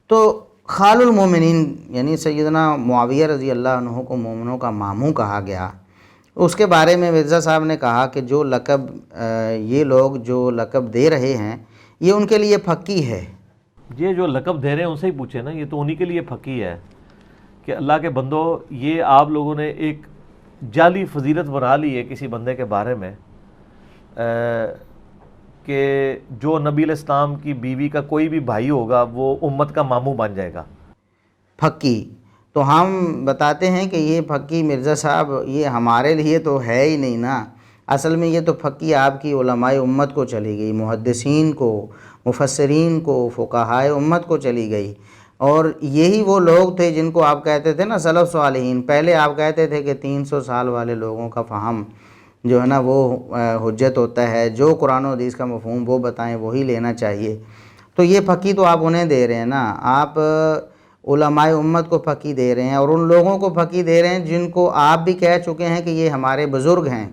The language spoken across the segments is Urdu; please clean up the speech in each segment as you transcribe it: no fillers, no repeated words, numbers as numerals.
تو خال المومنین یعنی سیدنا معاویہ رضی اللہ عنہ کو مومنوں کا ماموں کہا گیا۔ اس کے بارے میں مرزا صاحب نے کہا کہ جو لقب یہ لوگ جو لقب دے رہے ہیں یہ ان کے لیے پھکی ہے۔ یہ جو لقب دے رہے ہیں ان سے ہی پوچھے نا، یہ تو انہی کے لیے پھکی ہے کہ اللہ کے بندو یہ آپ لوگوں نے ایک جعلی فضیلت بنا لی ہے کسی بندے کے بارے میں کہ جو نبی علیہ السلام کی بیوی کا کوئی بھی بھائی ہوگا وہ امت کا ماموں بن جائے گا۔ پھکی تو ہم بتاتے ہیں کہ یہ پھکی مرزا صاحب یہ ہمارے لیے تو ہے ہی نہیں نا، اصل میں یہ تو پھکی آپ کی علماء امت کو چلی گئی، محدثین کو، مفسرین کو، فقہائے امت کو چلی گئی۔ اور یہی وہ لوگ تھے جن کو آپ کہتے تھے نا سلف صالحین، پہلے آپ کہتے تھے کہ 300 سال والے لوگوں کا فہم جو ہے نا وہ حجت ہوتا ہے، جو قرآن و حدیث کا مفہوم وہ بتائیں وہی لینا چاہیے۔ تو یہ پھکی تو آپ انہیں دے رہے ہیں نا، آپ علماء امت کو پھکی دے رہے ہیں اور ان لوگوں کو پھکی دے رہے ہیں جن کو آپ بھی کہہ چکے ہیں کہ یہ ہمارے بزرگ ہیں۔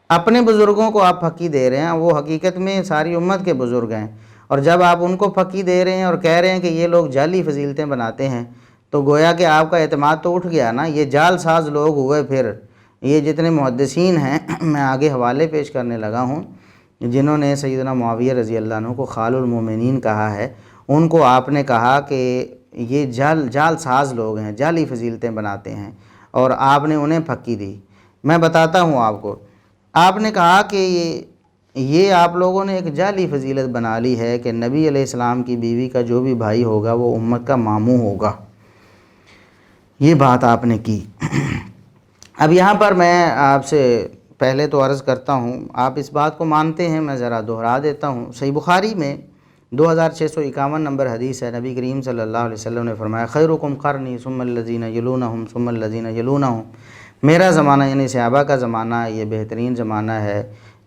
اپنے بزرگوں کو آپ پھکی دے رہے ہیں، وہ حقیقت میں ساری امت کے بزرگ ہیں، اور جب آپ ان کو پھکی دے رہے ہیں اور کہہ رہے ہیں کہ یہ لوگ جعلی فضیلتیں بناتے ہیں تو گویا کہ آپ کا اعتماد تو اٹھ گیا نا۔ یہ جعل ساز لوگ ہوئے پھر یہ جتنے محدثین ہیں، میں آگے حوالے پیش کرنے لگا ہوں، جنہوں نے سیدنا معاویہ رضی اللہ عنہ کو خال المومنین کہا ہے، ان کو آپ نے کہا کہ یہ جعل ساز لوگ ہیں، جعلی فضیلتیں بناتے ہیں، اور آپ نے انہیں پھکی دی۔ میں بتاتا ہوں آپ کو، آپ نے کہا کہ یہ آپ لوگوں نے ایک جعلی فضیلت بنا لی ہے کہ نبی علیہ السلام کی بیوی کا جو بھی بھائی ہوگا وہ امت کا ماموں ہوگا، یہ بات آپ نے کی۔ اب یہاں پر میں آپ سے پہلے تو عرض کرتا ہوں، آپ اس بات کو مانتے ہیں، میں ذرا دہرا دیتا ہوں۔ صحیح بخاری میں 2651 نمبر حدیث ہے، نبی کریم صلی اللہ علیہ وسلم نے فرمایا خیرکم قرنی ثم الذین یلونہم ثم الذین یلونہم، میرا زمانہ یعنی صحابہ کا زمانہ یہ بہترین زمانہ ہے،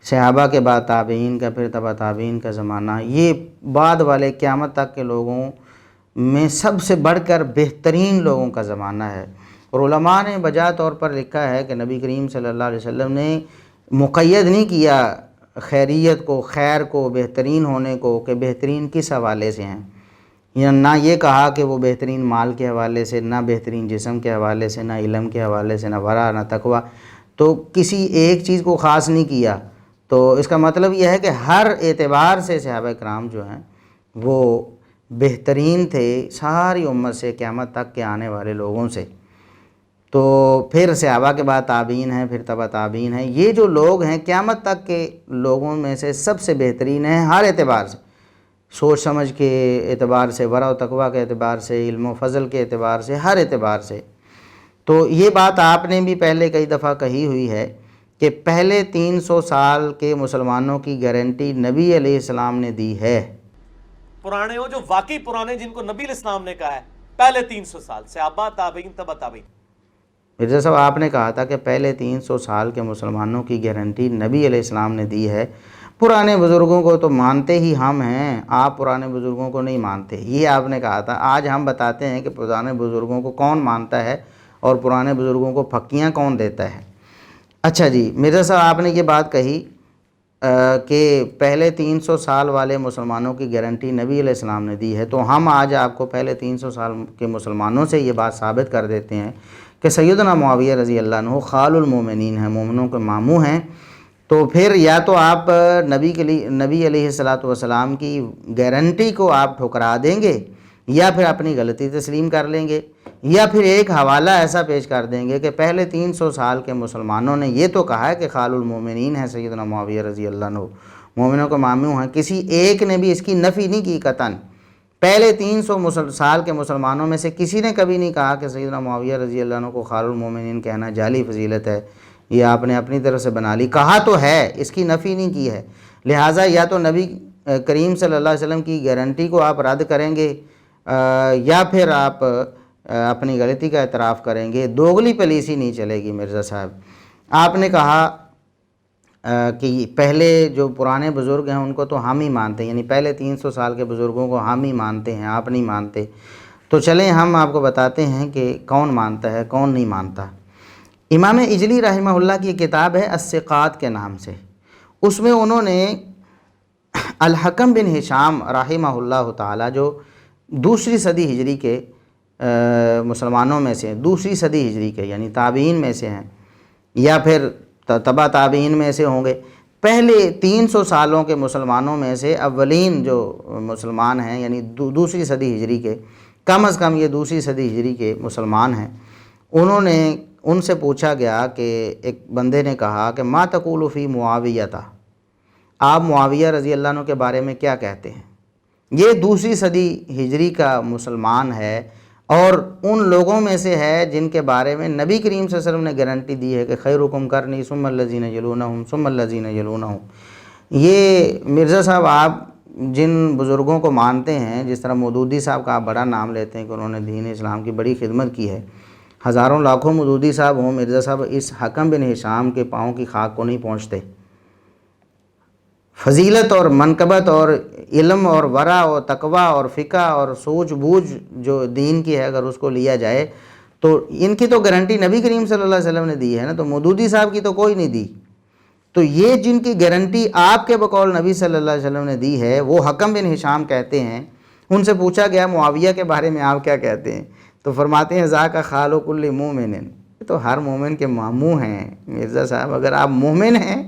صحابہ کے بعد تابعین کا، پھر تبع تابعین کا زمانہ، یہ بعد والے قیامت تک کے لوگوں میں سب سے بڑھ کر بہترین لوگوں کا زمانہ ہے۔ اور علماء نے بجا طور پر لکھا ہے کہ نبی کریم صلی اللہ علیہ وسلم نے مقید نہیں کیا خیریت کو، خیر کو، بہترین ہونے کو کہ بہترین کس حوالے سے ہیں، یا نہ یہ کہا کہ وہ بہترین مال کے حوالے سے، نہ بہترین جسم کے حوالے سے، نہ علم کے حوالے سے، نہ ورع، نہ تقویٰ، تو کسی ایک چیز کو خاص نہیں کیا۔ تو اس کا مطلب یہ ہے کہ ہر اعتبار سے صحابہ کرام جو ہیں وہ بہترین تھے ساری امت سے، قیامت تک کے آنے والے لوگوں سے۔ تو پھر صحابہ کے بعد تابعین ہیں، پھر تبع تابعین ہیں، یہ جو لوگ ہیں قیامت تک کے لوگوں میں سے سب سے بہترین ہیں ہر اعتبار سے، سوچ سمجھ کے اعتبار سے، ورع و تقویٰ کے اعتبار سے، علم و فضل کے اعتبار سے، ہر اعتبار سے۔ تو یہ بات آپ نے بھی پہلے کئی دفعہ کہی ہوئی ہے کہ پہلے 300 سال کے مسلمانوں کی گارنٹی نبی علیہ السلام نے دی ہے۔ پرانے ہو جو واقعی پرانے، جن کو نبی علیہ السلام نے کہا ہے پہلے 300 سال، صحابہ، تابعین، تبع تابعین۔ مرزا صاحب آپ نے کہا تھا کہ پہلے 300 سال کے مسلمانوں کی گارنٹی نبی علیہ السلام نے دی ہے، پرانے بزرگوں کو تو مانتے ہی ہم ہیں، آپ پرانے بزرگوں کو نہیں مانتے، یہ آپ نے کہا تھا۔ آج ہم بتاتے ہیں کہ پرانے بزرگوں کو کون مانتا ہے اور پرانے بزرگوں کو پھکیاں کون دیتا ہے۔ اچھا جی، مرزا صاحب آپ نے یہ بات کہی کہ پہلے 300 سال والے مسلمانوں کی گارنٹی نبی علیہ السلام نے دی ہے، تو ہم آج آپ کو پہلے 300 سال کے مسلمانوں سے یہ بات ثابت کر دیتے ہیں کہ سیدنا معاویہ رضی اللہ عنہ خال المومنین ہیں، مومنوں کے ماموں ہیں۔ تو پھر یا تو آپ نبی علیہ السلام کی گارنٹی کو آپ ٹھکرا دیں گے، یا پھر اپنی غلطی تسلیم کر لیں گے، یا پھر ایک حوالہ ایسا پیش کر دیں گے کہ پہلے 300 سال کے مسلمانوں نے یہ تو کہا ہے کہ خال المومنین ہیں سیدنا معاویہ رضی اللہ عنہ، مومنوں کے ماموں ہیں، کسی ایک نے بھی اس کی نفی نہیں کی قطعاً۔ پہلے 300 سال کے مسلمانوں میں سے کسی نے کبھی نہیں کہا کہ سیدنا معاویہ رضی اللہ عنہ کو خال المومنین کہنا جعلی فضیلت ہے، یہ آپ نے اپنی طرف سے بنا لی۔ کہا تو ہے، اس کی نفی نہیں کی ہے، لہٰذا یا تو نبی کریم صلی اللہ علیہ وسلم کی گارنٹی کو آپ رد کریں گے، یا پھر آپ اپنی غلطی کا اعتراف کریں گے، دوغلی پلیسی نہیں چلے گی۔ مرزا صاحب آپ نے کہا کہ پہلے جو پرانے بزرگ ہیں ان کو تو ہم ہی مانتے ہیں، یعنی پہلے 300 سال کے بزرگوں کو ہم ہی مانتے ہیں، آپ نہیں مانتے۔ تو چلیں ہم آپ کو بتاتے ہیں کہ کون مانتا ہے کون نہیں مانتا۔ امام اجلی رحمہ اللہ کی کتاب ہے الثقات کے نام سے، اس میں انہوں نے الحکم بن ہشام رحمہ اللہ تعالی جو دوسری صدی ہجری کے مسلمانوں میں سے، دوسری صدی ہجری کے یعنی تابعین میں سے ہیں، یا پھر تبع تابعین میں سے ہوں گے۔ پہلے 300 سالوں کے مسلمانوں میں سے اولین جو مسلمان ہیں یعنی دوسری صدی ہجری کے، کم از کم یہ دوسری صدی ہجری کے مسلمان ہیں، ان سے پوچھا گیا کہ ایک بندے نے کہا کہ ما تقول فی معاویہ، آپ معاویہ رضی اللہ عنہ کے بارے میں کیا کہتے ہیں؟ یہ دوسری صدی ہجری کا مسلمان ہے اور ان لوگوں میں سے ہے جن کے بارے میں نبی کریم صلی اللہ علیہ وسلم نے گارنٹی دی ہے کہ خیرکم قرنی ثم الذین یلونہم ثم الذین یلونہم۔ یہ مرزا صاحب آپ جن بزرگوں کو مانتے ہیں، جس طرح مودودی صاحب کا آپ بڑا نام لیتے ہیں کہ انہوں نے دین اسلام کی بڑی خدمت کی ہے، ہزاروں لاکھوں مودودی صاحب ہوں، مرزا صاحب اس حکم بن ہشام کے پاؤں کی خاک کو نہیں پہنچتے۔ فضیلت اور منقبت اور علم اور ورع اور تقوی اور فقہ اور سوچ بوجھ جو دین کی ہے، اگر اس کو لیا جائے تو ان کی تو گارنٹی نبی کریم صلی اللہ علیہ وسلم نے دی ہے نا، تو مودودی صاحب کی تو کوئی نہیں دی۔ تو یہ جن کی گارنٹی آپ کے بقول نبی صلی اللہ علیہ وسلم نے دی ہے وہ حکم بن ہشام کہتے ہیں۔ ان سے پوچھا گیا معاویہ کے بارے میں آپ کیا کہتے ہیں؟ تو فرماتے ہیں ذاک خال کل مومن، تو ہر مومن کے ماموں ہیں مرزا صاحب۔ اگر آپ مومن ہیں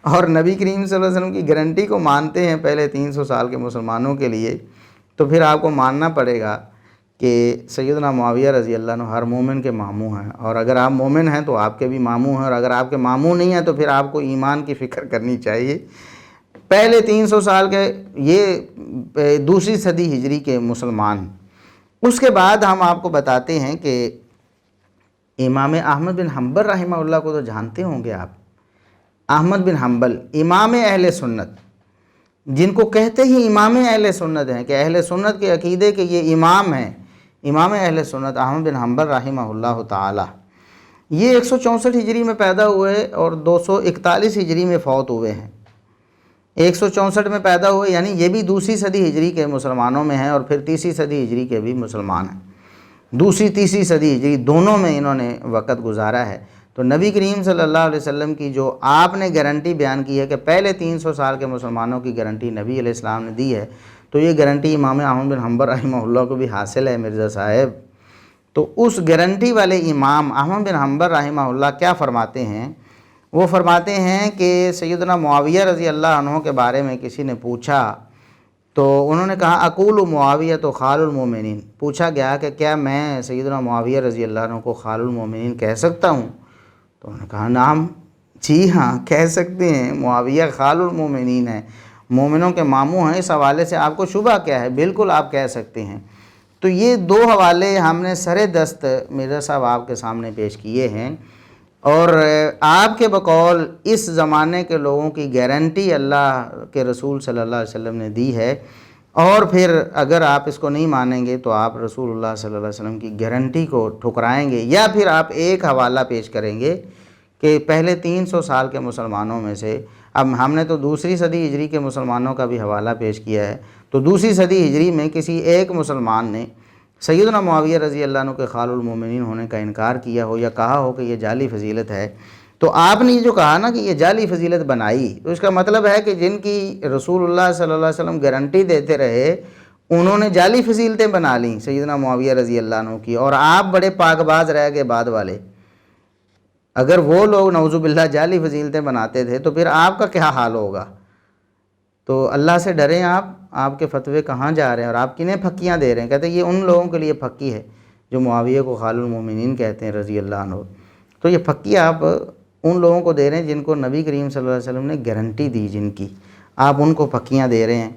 اور نبی کریم صلی اللہ علیہ وسلم کی گارنٹی کو مانتے ہیں پہلے 300 سال کے مسلمانوں کے لیے، تو پھر آپ کو ماننا پڑے گا کہ سیدنا معاویہ رضی اللہ عنہ ہر مومن کے ماموں ہیں، اور اگر آپ مومن ہیں تو آپ کے بھی ماموں ہیں، اور اگر آپ کے ماموں نہیں ہیں تو پھر آپ کو ایمان کی فکر کرنی چاہیے۔ پہلے 300 سال کے یہ دوسری صدی ہجری کے مسلمان۔ اس کے بعد ہم آپ کو بتاتے ہیں کہ امام احمد بن حنبل رحمہ اللہ کو تو جانتے ہوں گے آپ۔ احمد بن حنبل امام اہل سنت، جن کو کہتے ہی امام اہل سنت ہیں کہ اہل سنت کے عقیدے کے یہ امام ہیں، امام اہل سنت احمد بن حنبل رحمہ اللہ تعالی۔ یہ 164 ہجری میں پیدا ہوئے اور 241 ہجری میں فوت ہوئے ہیں۔ 164 میں پیدا ہوئے یعنی یہ بھی دوسری صدی ہجری کے مسلمانوں میں ہیں، اور پھر تیسری صدی ہجری کے بھی مسلمان ہیں۔ دوسری تیسری صدی ہجری دونوں میں انہوں نے وقت گزارا ہے۔ تو نبی کریم صلی اللہ علیہ وسلم کی جو آپ نے گارنٹی بیان کی ہے کہ پہلے 300 سال کے مسلمانوں کی گارنٹی نبی علیہ السلام نے دی ہے، تو یہ گارنٹی امام احمد بن حنبل رحمہ اللہ کو بھی حاصل ہے مرزا صاحب۔ تو اس گارنٹی والے امام احمد بن حنبل رحمہ اللہ کیا فرماتے ہیں؟ وہ فرماتے ہیں کہ سیدنا معاویہ رضی اللہ عنہ کے بارے میں کسی نے پوچھا تو انہوں نے کہا اقول معاویہ تو خال المومنین۔ پوچھا گیا کہ کیا میں سیدنا معاویہ رضی اللہ عنہ کو خال المومنین کہہ سکتا ہوں؟ تو انہوں نے کہا نعم، جی ہاں کہہ سکتے ہیں، معاویہ خال المومنین ہے، مومنوں کے ماموں ہیں، اس حوالے سے آپ کو شبہ کیا ہے؟ بالکل آپ کہہ سکتے ہیں۔ تو یہ دو حوالے ہم نے سر دست مرزا صاحب آپ کے سامنے پیش کیے ہیں، اور آپ کے بقول اس زمانے کے لوگوں کی گارنٹی اللہ کے رسول صلی اللہ علیہ وسلم نے دی ہے، اور پھر اگر آپ اس کو نہیں مانیں گے تو آپ رسول اللہ صلی اللہ علیہ وسلم کی گارنٹی کو ٹھکرائیں گے، یا پھر آپ ایک حوالہ پیش کریں گے کہ پہلے 300 سال کے مسلمانوں میں سے، اب ہم نے تو دوسری صدی ہجری کے مسلمانوں کا بھی حوالہ پیش کیا ہے، تو دوسری صدی ہجری میں کسی ایک مسلمان نے سیدنا معاویہ رضی اللہ عنہ کے خال المومنین ہونے کا انکار کیا ہو یا کہا ہو کہ یہ جعلی فضیلت ہے، تو آپ نے یہ جو کہا نا کہ یہ جعلی فضیلت بنائی، تو اس کا مطلب ہے کہ جن کی رسول اللہ صلی اللہ علیہ وسلم گارنٹی دیتے رہے انہوں نے جعلی فضیلتیں بنا لیں سیدنا معاویہ رضی اللہ عنہ کی، اور آپ بڑے پاک باز رہ گئے بعد والے۔ اگر وہ لوگ نعوذ باللہ جعلی فضیلتیں بناتے تھے تو پھر آپ کا کیا حال ہوگا؟ تو اللہ سے ڈریں، آپ کے فتوے کہاں جا رہے ہیں اور آپ کنہیں پھکیاں دے رہے ہیں؟ کہتے ہیں یہ ان لوگوں کے لیے پھکی ہے جو معاویہ کو خال المومنین کہتے ہیں رضی اللہ عنہ، تو یہ پھکی آپ ان لوگوں کو دے رہے ہیں جن کو نبی کریم صلی اللہ علیہ وسلم نے گارنٹی دی، جن کی آپ ان کو پھکیاں دے رہے ہیں۔